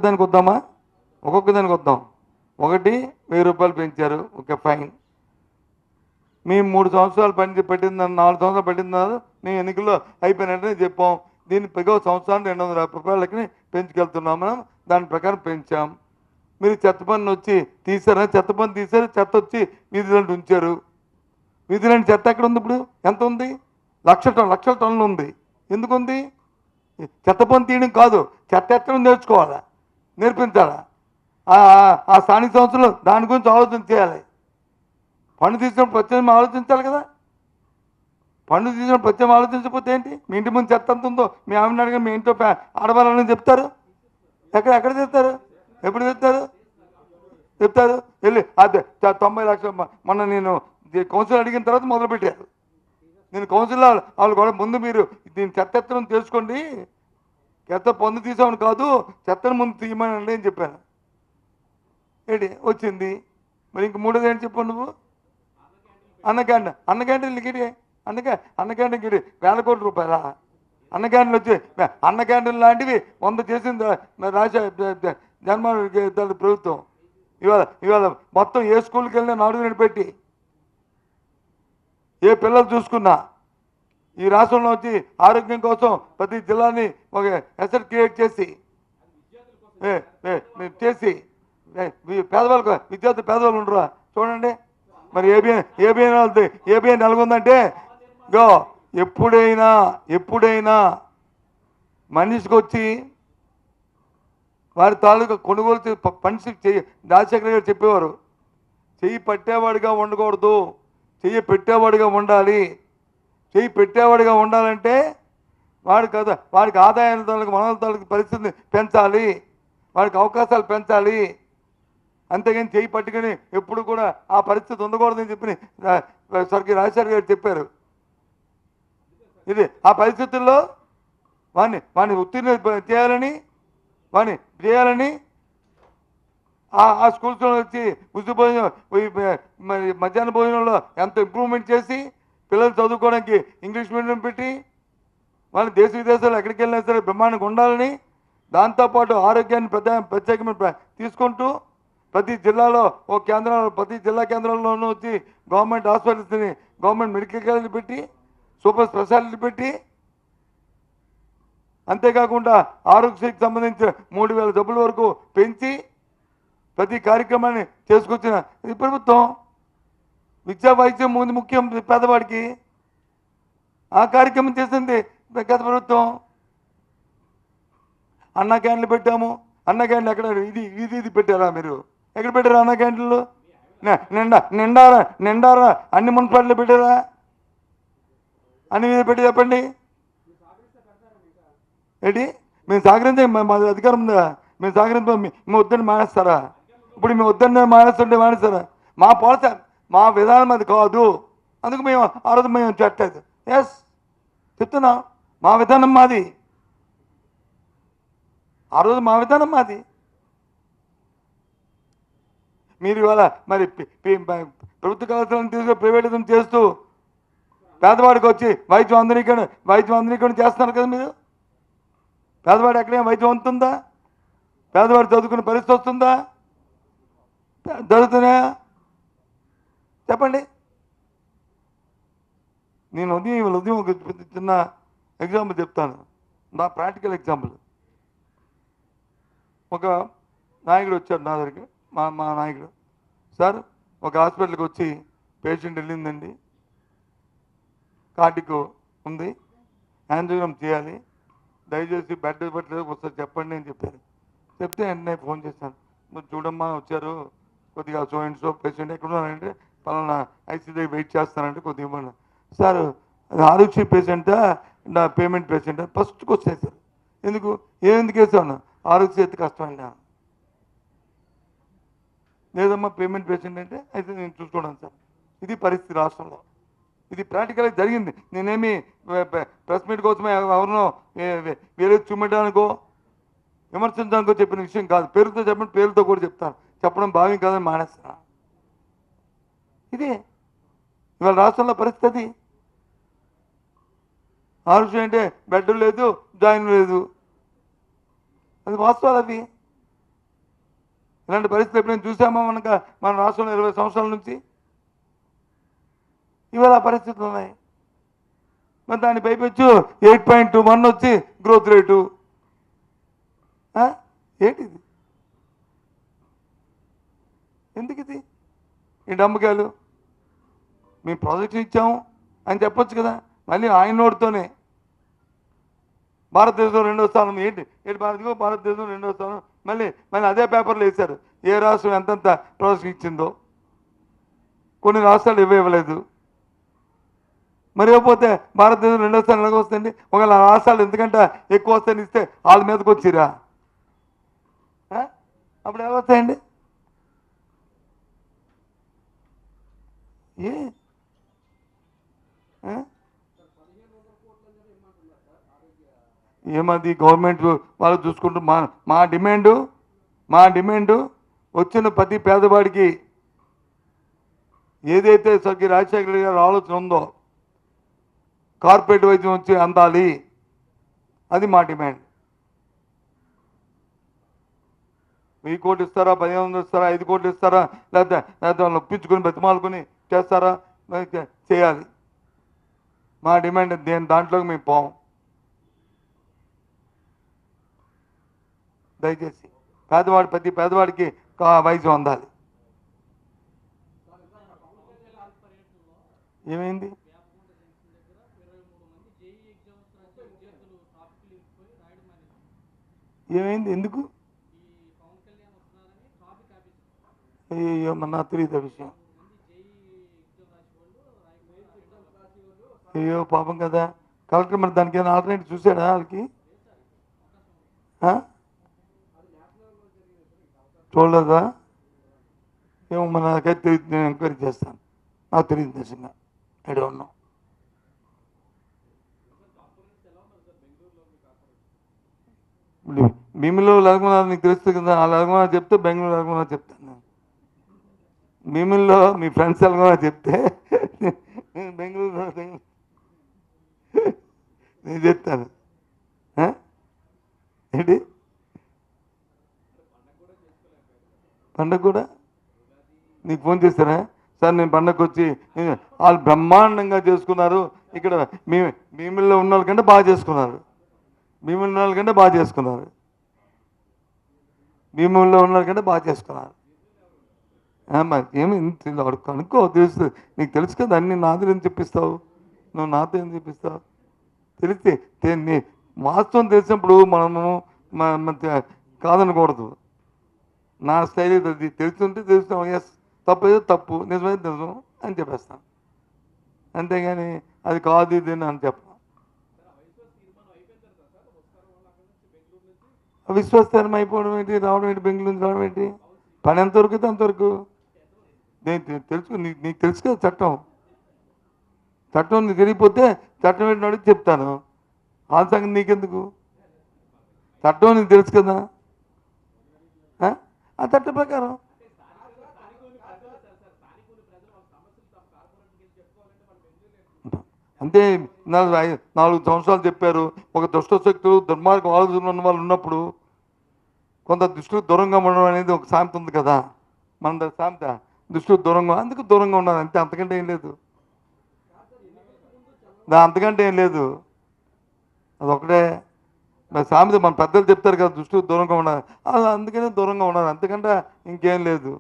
దానికి వద్దామా? ఒక్కొక్క దానికి వద్దాం. ఒకటి 1000 రూపాయలు పెంచారు, ఓకే ఫైన్. మేము 3 సంవత్సరాలు పెట్టింది, 4 సంవత్సరాలు పెట్టిందన్నారు. మేము ఎన్నికల్లో అయిపోయినట్టు చెప్పాం. దీన్ని సంవత్సరానికి 250 రూపాయలకి పెంచుకెళ్తున్నాం. మనం దాని ప్రకారం పెంచాం. మీరు చెత్త పన్ను వచ్చి తీసారా? చెత్త పన్ను తీసారు, చెత్త వచ్చి వీధిలంటే ఉంచారు. వీధిలంటే చెత్త ఎక్కడ ఉంది? ఇప్పుడు ఎంత ఉంది? లక్షల టన్నులు ఉంది. ఎందుకుంది? చెత్త పన్ను తీయడం కాదు, చెత్త ఎత్తడం నేర్చుకోవాలా, నేర్పించాలా. ఆ స్థానిక సంస్థలు దాని గురించి ఆలోచన చేయాలి. పన్ను తీసినప్పుడు ప్రత్యేకం ఆలోచించాలి కదా. పన్ను తీసినప్పుడు ప్రత్యేకం ఆలోచించకపోతే ఏంటి? మీ ఇంటి ముందు చెత్త ఎంత ఉందో మీ ఆవిడని అడిగి మీ ఇంట్లో ఆడవాళ్ళని చెప్తారు. ఎక్కడ చెప్తారు? ఎప్పుడు చెప్తారు? వెళ్ళి అదే 90 లక్షలు మొన్న నేను కౌన్సిల్ అడిగిన తర్వాత మొదలుపెట్టారు. నేను కౌన్సిల్లో వాళ్ళు కూడా ముందు మీరు దీన్ని చెత్త ఎత్తడం తెలుసుకోండి, చెత్త పన్ను తీసామని కాదు, చెత్తను ముందు తీయమనండి అని చెప్పాను. ఏంటి వచ్చింది? మరి ఇంక మూడోది ఏంటి చెప్పు నువ్వు? అన్న క్యాంటీన్లకి అన్న క్యాంటీన్కి 1000 కోట్ల రూపాయలా? అన్న క్యాంటీన్లు వచ్చి అన్న క్యాంటీన్ లాంటివి 100 చేసింది జగన్మోహన్ రెడ్డి ప్రభుత్వం. ఇవాళ మొత్తం ఏ స్కూల్కి వెళ్ళినా నాడుగుని పెట్టి ఏ పిల్లలు చూసుకున్నా ఈ రాష్ట్రంలో వచ్చి ఆరోగ్యం కోసం ప్రతి జిల్లాని ఒక ఎసెట్ క్రియేట్ చేసి పేదవాళ్ళకు విద్యార్థులు పేదవాళ్ళు ఉండరా చూడండి. మరి ఏబిఎన్ నెలకొందంటే గో ఎప్పుడైనా మనిషికి వచ్చి వారి తాలూకా కొనుగోలు పనిషి రాజశేఖర గారు చెప్పేవారు, చెయ్యి పట్టేవాడిగా ఉండకూడదు, చెయ్యి పెట్టేవాడిగా ఉండాలి. చెయ్యి పెట్టేవాడిగా ఉండాలంటే వాడికి ఆదాయాల తాలూకు మనల తాలూకు పరిస్థితిని పెంచాలి, వాడికి అవకాశాలు పెంచాలి. అంతేగాని చెయ్యి పట్టుకుని ఎప్పుడు కూడా ఆ పరిస్థితి ఉండకూడదని చెప్పి స్వర్గీయ రాజశేఖర గారు చెప్పారు. ఇది ఆ పరిస్థితుల్లో వాడిని ఉత్తీర్ణ చేయాలని ఆ స్కూల్స్లో వచ్చి ఉచిత భోజనం మరి మధ్యాహ్న భోజనంలో ఎంత ఇంప్రూవ్మెంట్ చేసి పిల్లలు చదువుకోవడానికి ఇంగ్లీష్ మీడియం పెట్టి వాళ్ళు దేశ విదేశాలు ఎక్కడికి వెళ్ళినా సరే బ్రహ్మాండంగా ఉండాలని, దాంతోపాటు ఆరోగ్యాన్ని ప్రత్యేకమైన తీసుకుంటూ ప్రతి జిల్లాలో ప్రతి జిల్లా కేంద్రాల్లోనూ వచ్చి గవర్నమెంట్ హాస్పిటల్స్ని గవర్నమెంట్ మెడికల్ కాలేజీలు పెట్టి సూపర్ స్పెషాలిటీ పెట్టి, అంతేకాకుండా ఆరోగ్యశ్రీకి సంబంధించిన 3000 డబ్బుల వరకు పెంచి ప్రతి కార్యక్రమాన్ని చేసుకొచ్చిన ఈ ప్రభుత్వం. విద్యా వైద్యం ముందు ముఖ్యం పేదవాడికి, ఆ కార్యక్రమం చేసింది గత ప్రభుత్వం. అన్న క్యాంటీన్లు పెట్టాము. అన్న క్యాంటీన్లు ఎక్కడ ఇది పెట్టారా మీరు? ఎక్కడ పెట్టారా అన్న క్యాంటీన్లు? నిండారా అన్ని మున్సిపాలిటీలు పెట్టారా? అన్ని మీద పెట్టి చెప్పండి. ఏంటి మేము సహకరించే మా అధికారం ఉందా? మేము సహకరించ మేము వద్దని మానేస్తారా? ఇప్పుడు మేము వద్దని మానేస్తారా? మా పాలసీ మా విధానం అది కాదు, అందుకు మేము ఆ రోజు మేము చెప్పలేదు. ఎస్ చెప్తున్నాం, మా విధానం మాది, ఆ రోజు మా విధానం మాది. మీరు ఇవాళ మరి ప్రభుత్వ కళాశాలను తీసుకుని ప్రైవేటిజం చేస్తూ పేదవాడికి వచ్చి వైద్యం అందరికీ చేస్తున్నారు కదా మీరు. పేదవాడు ఎక్కడైనా వైద్యం అందుతుందా? పేదవాడు చదువుకునే పరిస్థితి వస్తుందా? జరుగుతున్నాయా? చెప్పండి. నేను ఉదయం ఒక చిన్న ఎగ్జాంపుల్ చెప్తాను, నా ప్రాక్టికల్ ఎగ్జాంపుల్. ఒక నాయకుడు వచ్చాడు నా దగ్గరికి, మా నాయకుడు, సార్ ఒక హాస్పిటల్కి వచ్చి పేషెంట్ వెళ్ళిందండి, కార్డిక్ ఉంది, యాంజియోగ్రామ్ చేయాలి, దయచేసి బెడ్ ఇవ్వట్లేదు ఒకసారి చెప్పండి అని చెప్పారు. చెప్తే వెంటనే ఫోన్ చేశాను, మీరు చూడమ్మా వచ్చారు, కొద్దిగా సో పేషెంట్ ఎక్కడ ఉన్నారంటే పలానా ఐసీ దగ్గర వెయిట్ చేస్తానంటే కొద్దిగా ఇవ్వండి. సార్ అది ఆరోగ్య పేషెంటా నా పేమెంట్ పేషెంటా? ఫస్ట్ క్వశ్చన్ వేశారు. ఎందుకు వేసాను? ఆరోగ్య ఎత్తు కష్టం అండి. లేదమ్మా పేమెంట్ పేషెంట్ అంటే అయితే నేను చూసుకోవడం సార్. ఇది పరిస్థితి రాష్ట్రంలో, ఇది ప్రాక్టికల్గా జరిగింది. నేనేమి ప్రెస్ మీట్ కోసమే ఎవరినో వేరే చూపెట్టడానికో విమర్శించడానికో చెప్పిన విషయం కాదు. పేరుతో చెప్పిన పేరుతో కూడా చెప్తాను, చెప్పడం భావ్యం కాదని మానేస్తాను. ఇది ఇవాళ రాష్ట్రంలో పరిస్థితి. ఆరోగ్యం అంటే బెడ్ లేదు, జాయిన్ లేదు, అది వాస్తవాలు అవి. ఇలాంటి పరిస్థితి ఎప్పుడైనా చూసామా మన రాష్ట్రంలో 20 సంవత్సరాల నుంచి? ఇవాళ పరిస్థితులు ఉన్నాయి. మరి దాని పైపెచ్చు 8.21 వచ్చి గ్రోత్ రేటు. ఏంటిది? ఎందుకు ఇది ఈ డమ్మకాయలు? మేము ప్రాజెక్టు ఇచ్చాము అని చెప్పొచ్చు కదా. మళ్ళీ ఆయన నోటితోనే భారతదేశం 2వ స్థానం. ఏంటి భారతదేశం 2వ స్థానం. మళ్ళీ అదే పేపర్లో వేశారు ఏ రాష్ట్రం ఎంతెంత ప్రాజెక్ట్ ఇచ్చిందో. కొన్ని రాష్ట్రాలు ఇవ్వలేదు. మరి ఇవ్వకపోతే భారతదేశం 2వ స్థానం ఎలాగ వస్తుంది? ఒకవేళ రాష్ట్రాలు ఎందుకంటే ఎక్కువ వస్తాయని ఇస్తే వాళ్ళ మీదకి వచ్చిరా? అప్పుడు ఎలా వస్తాయండి? ఏమది గవర్నమెంట్ వాళ్ళు చూసుకుంటూ మా డిమాండు వచ్చిన ప్రతి పేదవాడికి ఏదైతే స్వర్గీయ రాజశేఖర రెడ్డి గారి ఆలోచన ఉందో కార్పొరేట్ వైద్యం వచ్చి అందాలి, అది మా డిమాండ్. 1000 కోట్లు ఇస్తారా, 1500 ఇస్తారా, 5 కోట్లు ఇస్తారా, లేకపోతే వాళ్ళు ఒప్పించుకొని బతిమాలుకొని చేస్తారా? చేయాలి. మా డిమాండ్ దాంట్లోకి మేము పోం. దయచేసి ప్రతి పేదవాడికి వైద్యం అందాలి. ఏమైంది? ఎందుకు? అయ్యో నాకు తెలియదు ఆ విషయం. అయ్యో పాపం కదా. కలెక్టర్ మరి దానికి ఏమైనా ఆల్టర్నేటివ్ చూసాడా వాళ్ళకి? చూడలేదా? ఏమో నాకైతే తెలియదు. నేను ఎంక్వైరీ చేస్తాను. నాకు తెలియదు నిజంగా. I don't know. భీమిలో లగమనాథ్ నీకు తెలుస్తుంది కదా. ఆ లగమనాథ్ చెప్తే బెంగళూరు లగమనాథ్ చెప్తాను నేను. భీమిల్లో మీ ఫ్రెండ్స్ లగమనాథ్ చెప్తే నేను బెంగళూరు నేను చెప్తాను. ఏంటి పండగ కూడా నీకు ఫోన్ చేస్తారా? సార్ నేను పండగకు వచ్చి వాళ్ళు బ్రహ్మాండంగా చేసుకున్నారు. ఇక్కడ భీమిల్లో ఉన్న వాళ్ళకంటే బాగా చేసుకున్నారు. భీముల్లో ఉన్న వాళ్ళకంటే బాగా చేసుకున్నారు. ఏమి కనుక్కో, తెలుస్తుంది. నీకు తెలుసు కదా అన్ని. నాతో ఏం చెప్పిస్తావు నువ్వు? నాతో ఏం చెప్పిస్తావు? తెలిస్తే వాస్తవం తెలిసినప్పుడు మనము కాదనకూడదు. నా స్టైల్ అది. తెలుస్తుంటే తెలుస్తాం. ఎస్, తప్పు ఏదో తప్పు, నిజమైతే నిజం అని చెప్పేస్తాను. అంతేగాని అది కాదు ఇది అని చెప్పను. విశ్వస్థానం అయిపోవడం ఏంటి, రావడం ఏంటి, బెంగళూరు నుంచి రావడం ఏంటి? పని ఎంతవరకు అయితే అంతవరకు. నేను నీకు తెలుసు కదా చట్టం నీకు తెలియకపోతే చట్టం ఏంటి అడిగి చెప్తాను. ఆ సంగతి నీకెందుకు? చట్టం నీకు తెలుసు కదా. ఆ చట్ట ప్రకారం అంతే. 4 సంవత్సరాలు చెప్పారు. ఒక దుష్టశక్తులు దుర్మార్గ ఆలోచనలు ఉన్న వాళ్ళు ఉన్నప్పుడు కొంత దృష్టికి దూరంగా ఉండడం అనేది ఒక సామెత ఉంది కదా. మన సామెత దృష్టికి దూరంగా, అందుకు దూరంగా ఉన్నారు అంతే. అంతకంటే ఏం లేదు. అదొకటే సామెత. మన పెద్దలు చెప్తారు కదా దృష్టికి దూరంగా ఉన్నారు. అందుకనే దూరంగా ఉన్నారు. అంతకంటే ఇంకేం లేదు.